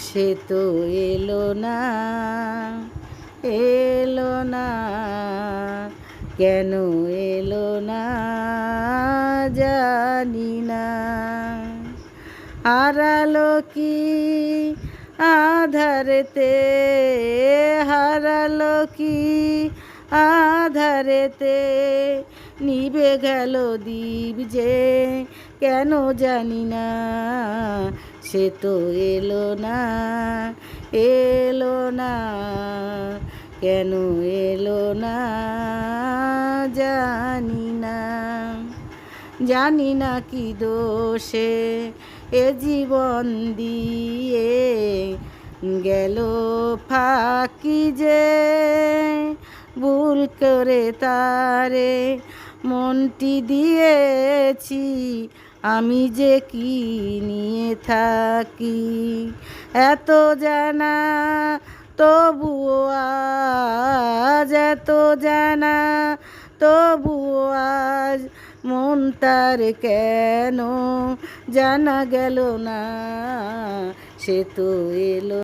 সে তো এলো না, এলো না, কেন এলো না জানি না। হারালো কি আধারেতে, হারালো কি আধারেতে, নিভে গেল দীপ যে কেন জানি না। সে তো এলো না, এলো না, কেন এলো না জানি না। জানি না কি দোষে এ জীবন দিয়ে গেল ফাঁকি যে, ভুল করে তারে মনটি দিয়েছি, আমি যে কি নিয়ে থাকি। এত জানা তবুও আজ, এত জানা তবুও আজ মন তার কেন জানা গেল না। সে তো এলো